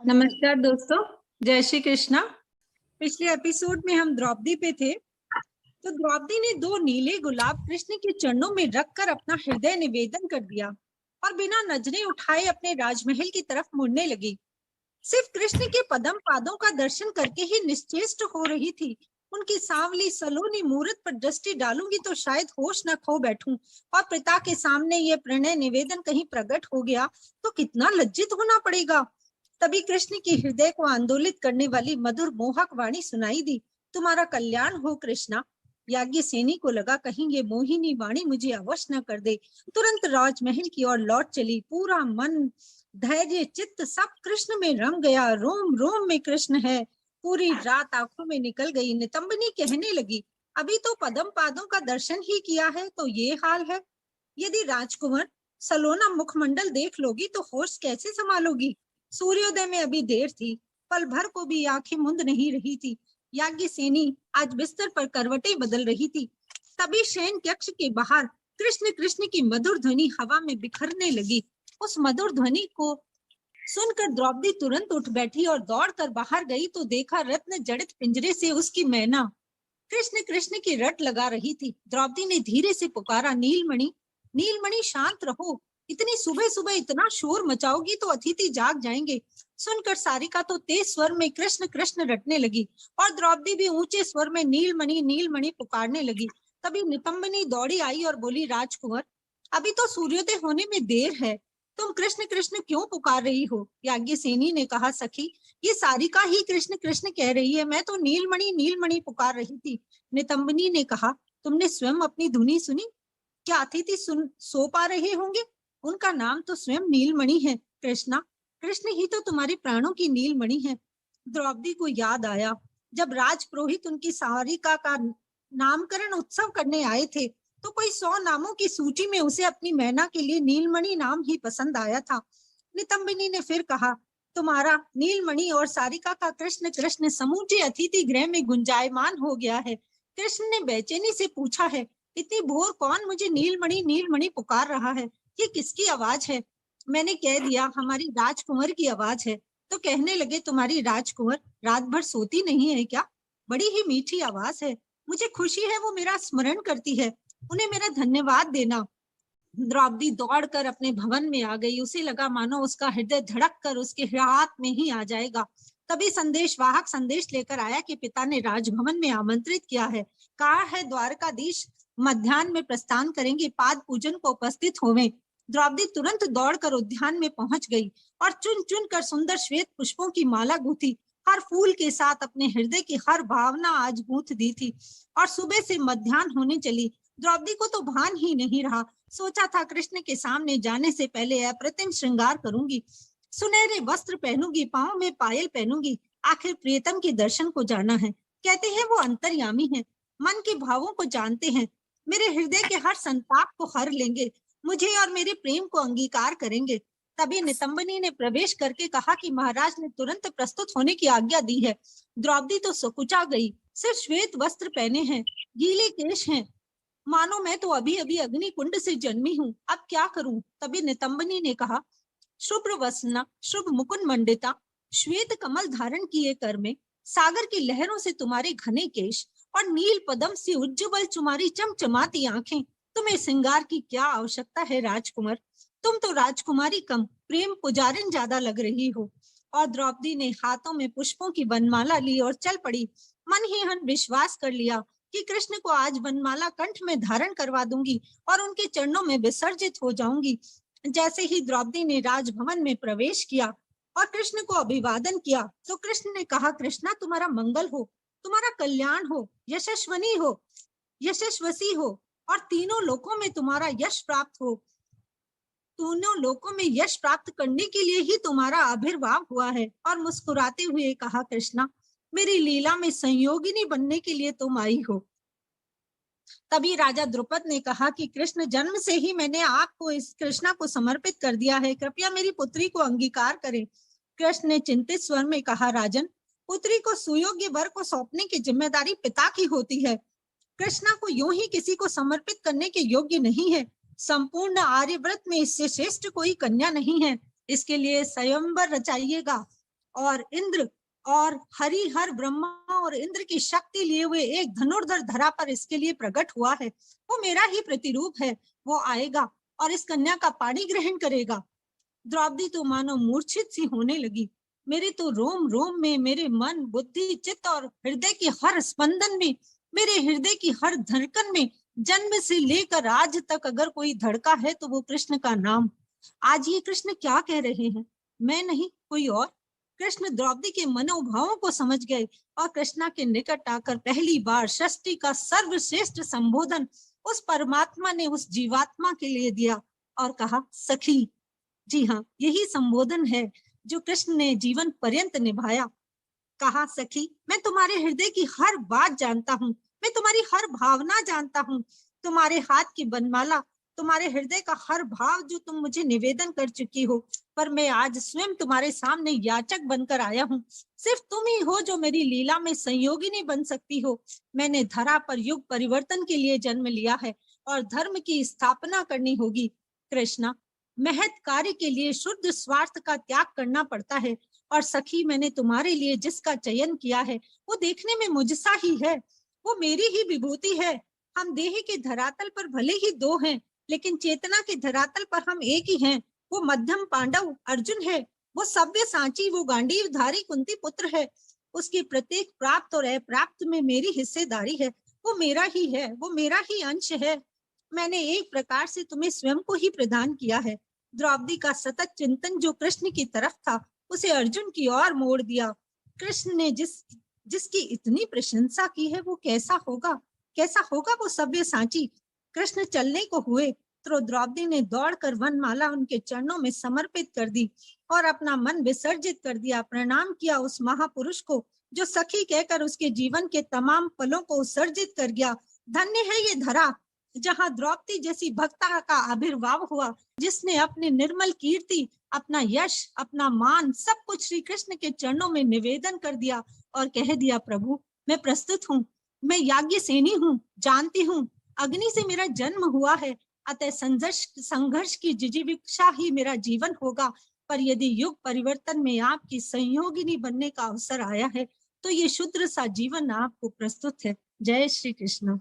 नमस्कार दोस्तों, जय श्री कृष्णा। पिछले एपिसोड में हम द्रौपदी पे थे। तो द्रौपदी ने 2 नीले गुलाब कृष्ण के चरणों में रखकर अपना हृदय निवेदन कर दिया और बिना नजरें उठाए अपने राजमहल की तरफ मुड़ने लगी। सिर्फ कृष्ण के पदम पादों का दर्शन करके ही निश्चेष्ट हो रही थी। उनकी सांवली सलोनी मूरत पर दृष्टि डालूंगी तो शायद होश न खो बैठूं और पिता के सामने ये प्रणय निवेदन कहीं प्रकट हो गया तो कितना लज्जित होना पड़ेगा। तभी कृष्ण की हृदय को आंदोलित करने वाली मधुर मोहक वाणी सुनाई दी, तुम्हारा कल्याण हो कृष्णा। याज्ञसेनी को लगा कहीं ये मोहिनी वाणी मुझे अवश्य न कर दे। तुरंत राजमहल की ओर लौट चली। पूरा मन धैर्य चित्त सब कृष्ण में रम गया। रोम रोम में कृष्ण है। पूरी रात आंखों में निकल गई। नितंबनी कहने लगी, अभी तो पदम पादों का दर्शन ही किया है तो ये हाल है। यदि राजकुमार सलोना मुखमंडल देख लोगी तो होश कैसे संभालोगी। सूर्योदय में अभी देर थी, पल भर को भी आंखें मूंद नहीं रही थी। याज्ञसेनी आज बिस्तर पर करवटें बदल रही थी। तभी शयन कक्ष के बाहर कृष्ण कृष्ण की मधुर ध्वनि हवा में बिखरने लगी। उस मधुर ध्वनि को सुनकर द्रौपदी तुरंत उठ बैठी और दौड़कर बाहर गई तो देखा रत्न जड़ित पिंजरे से उसकी मैना कृष्ण कृष्ण की रट लगा रही थी। द्रौपदी ने धीरे से पुकारा, नीलमणि नीलमणि शांत रहो। इतनी सुबह सुबह इतना शोर मचाओगी तो अतिथि जाग जाएंगे। सुनकर सारिका तो तेज स्वर में कृष्ण कृष्ण रटने लगी और द्रौपदी भी ऊंचे स्वर में नीलमणि नीलमणि पुकारने लगी। तभी नितंबनी दौड़ी आई और बोली, राजकुंवर अभी तो सूर्योदय होने में देर है, तुम कृष्ण कृष्ण क्यों पुकार रही हो। याज्ञसेनी ने कहा, सखी ये सारिका ही कृष्ण कृष्ण कह रही है, मैं तो नीलमणि नीलमणि पुकार रही थी। नितंबनी ने कहा, तुमने स्वयं अपनी धुनी सुनी? क्या अतिथि सो पा रहे होंगे? उनका नाम तो स्वयं नीलमणि है। कृष्णा, कृष्ण ही तो तुम्हारे प्राणों की नीलमणि है। द्रौपदी को याद आया, जब राजपुरोहित उनकी सारिका का नामकरण उत्सव करने आए थे तो कोई 100 नामों की सूची में उसे अपनी मैना के लिए नीलमणि नाम ही पसंद आया था। नितंबिनी ने फिर कहा, तुम्हारा नीलमणि और सारिका का कृष्ण कृष्ण समूचे अतिथि गृह में गुंजायमान हो गया है। कृष्ण ने बेचैनी से पूछा है, इतनी भोर कौन मुझे नीलमणि नीलमणि पुकार रहा है? ये किसकी आवाज है? मैंने कह दिया, हमारी राजकुंवर की आवाज है। तो कहने लगे, तुम्हारी राजकुंवर रात भर सोती नहीं है क्या? बड़ी ही मीठी आवाज है। मुझे खुशी है वो मेरा स्मरण करती है, उन्हें मेरा धन्यवाद देना। द्रौपदी दौड़कर अपने भवन में आ गई। उसे लगा मानो उसका हृदय धड़क कर उसके हाथ में ही आ जाएगा। तभी संदेशवाहक संदेश लेकर आया कि पिता ने राजभवन में आमंत्रित किया है। कहा है द्वारकाधीश मध्याह्न में प्रस्थान करेंगे, पाद पूजन को उपस्थित होवे। द्रौपदी तुरंत दौड़कर उद्यान में पहुंच गई और चुन चुन कर सुंदर श्वेत पुष्पों की माला गूंथी। हर फूल के साथ अपने हृदय की हर भावना आज गूंथ दी थी और सुबह से मध्याह्न होने चली। द्रौपदी को तो भान ही नहीं रहा। सोचा था कृष्ण के सामने जाने से पहले अप्रतिम श्रृंगार करूंगी, सुनहरे वस्त्र पहनूंगी, पांव में पायल पहनूंगी। आखिर प्रियतम के दर्शन को जाना है। कहते हैं वो अंतर्यामी है, मन के भावों को जानते हैं। मेरे हृदय के हर संताप को हर लेंगे, मुझे और मेरे प्रेम को अंगीकार करेंगे। तभी नितंबनी ने प्रवेश करके कहा कि महाराज ने तुरंत प्रस्तुत होने की आज्ञा दी है। द्रौपदी तो सकुचा गई। सिर्फ श्वेत वस्त्र पहने हैं, गीले केश हैं, मानो मैं तो अभी अभी अग्नि कुंड से जन्मी हूँ। अब क्या करूं? तभी नितंबनी ने कहा, शुभ्र वसना शुभ मुकुंद मंडिता, श्वेत कमल धारण किए कर में, सागर की लहरों से तुम्हारे घने केश और नील पदम से उज्ज्वल तुम्हारी चमचमाती आंखें, तुम्हें श्रृंगार की क्या आवश्यकता है राजकुमार? तुम तो राजकुमारी कम प्रेम पुजारिन ज्यादा लग रही हो। और द्रौपदी ने हाथों में पुष्पों की वनमाला ली और चल पड़ी। मन ही मन विश्वास कर लिया कि कृष्ण को आज वनमाला कंठ में धारण करवा दूंगी और उनके चरणों में विसर्जित हो जाऊंगी। जैसे ही द्रौपदी ने राजभवन में प्रवेश किया और कृष्ण को अभिवादन किया तो कृष्ण ने कहा, कृष्णा तुम्हारा मंगल हो, तुम्हारा कल्याण हो, यशस्वनी हो, यशस्वसी हो और तीनों लोकों में तुम्हारा यश प्राप्त हो। तीनों लोकों में यश प्राप्त करने के लिए ही तुम्हारा आविर्भाव हुआ है। और मुस्कुराते हुए कहा, कृष्णा मेरी लीला में संयोगिनी बनने के लिए तुम आई हो। तभी राजा द्रुपद ने कहा कि कृष्ण जन्म से ही मैंने आपको इस कृष्णा को समर्पित कर दिया है, कृपया मेरी पुत्री को अंगीकार करें। कृष्ण ने चिंतित स्वर में कहा, राजन पुत्री को सुयोग्य वर को सौंपने की जिम्मेदारी पिता की होती है। कृष्णा को यूं ही किसी को समर्पित करने के योग्य नहीं है। संपूर्ण आर्यव्रत में इससे श्रेष्ठ कोई कन्या नहीं है। इसके लिए स्वयंवर रचाइएगा और इंद्र और हरिहर ब्रह्मा और इंद्र की शक्ति लिए हुए एक धनुर्धर धरा पर इसके लिए प्रकट हुआ है। वो मेरा ही प्रतिरूप है। वो आएगा और इस कन्या का पाणी ग्रहण करेगा। द्रौपदी तो मानो मूर्छित सी होने लगी। मेरे तो रोम रोम में, मेरे मन, बुद्धि, चित्त और हृदय के हर स्पंदन में, मेरे हृदय की हर धड़कन में जन्म से लेकर आज तक अगर कोई धड़का है तो वो कृष्ण का नाम। आज ये कृष्ण क्या कह रहे हैं? मैं नहीं, कोई और। कृष्ण द्रौपदी के मनोभावों को समझ गए और कृष्णा के निकट आकर पहली बार सृष्टि का सर्वश्रेष्ठ संबोधन उस परमात्मा ने उस जीवात्मा के लिए दिया और कहा, सखी। जी हाँ, यही संबोधन है जो कृष्ण ने जीवन पर्यंत निभाया। कहा, सखी, मैं तुम्हारे हृदय की हर बात जानता हूँ, मैं तुम्हारी हर भावना जानता हूँ, तुम्हारे हाथ की बनमाला, तुम्हारे हृदय का हर भाव जो तुम मुझे निवेदन कर चुकी हो। पर मैं आज स्वयं तुम्हारे सामने याचक बनकर आया हूँ। सिर्फ तुम ही हो जो मेरी लीला में संयोगिनी बन सकती हो। मैंने धरा पर युग परिवर्तन के लिए जन्म लिया है और धर्म की स्थापना करनी होगी। कृष्णा, महत् कार्य के लिए शुद्ध स्वार्थ का त्याग करना पड़ता है। और सखी, मैंने तुम्हारे लिए जिसका चयन किया है वो देखने में मुझसा ही है, वो मेरी ही विभूति है। हम देह के धरातल पर भले ही दो हैं, लेकिन चेतना के धरातल पर हम एक ही हैं। वो मध्यम पांडव अर्जुन है, वो सव्य सांची, वो गांडीव धारी कुंती पुत्र है। उसकी प्रत्येक प्राप्त और अप्राप्त में मेरी हिस्सेदारी है। वो मेरा ही है, वो मेरा ही अंश है। मैंने एक प्रकार से तुम्हें स्वयं को ही प्रदान किया है। द्रौपदी का सतत चिंतन जो कृष्ण की तरफ था उसे अर्जुन की ओर मोड़ दिया। कृष्ण ने जिसकी इतनी प्रशंसा की है वो कैसा होगा वो सव्य सांची। कृष्ण चलने को हुए तो द्रौपदी ने दौड़कर वनमाला उनके चरणों में समर्पित कर दी और अपना मन विसर्जित कर दिया। प्रणाम किया उस महापुरुष को जो सखी कहकर उसके जीवन के तमाम पलों को उत्सर्जित कर गया। धन्य है ये धरा जहाँ द्रौपदी जैसी भक्ता का आविर्भाव हुआ, जिसने अपने निर्मल कीर्ति, अपना यश, अपना मान सब कुछ श्री कृष्ण के चरणों में निवेदन कर दिया और कह दिया, प्रभु मैं प्रस्तुत हूँ, मैं याज्ञसेनी हूँ, जानती हूँ अग्नि से मेरा जन्म हुआ है, अतः संघर्ष की जिजीविषा ही मेरा जीवन होगा। पर यदि युग परिवर्तन में आपकी संयोगिनी बनने का अवसर आया है तो ये शुद्र सा जीवन आपको प्रस्तुत है। जय श्री कृष्ण।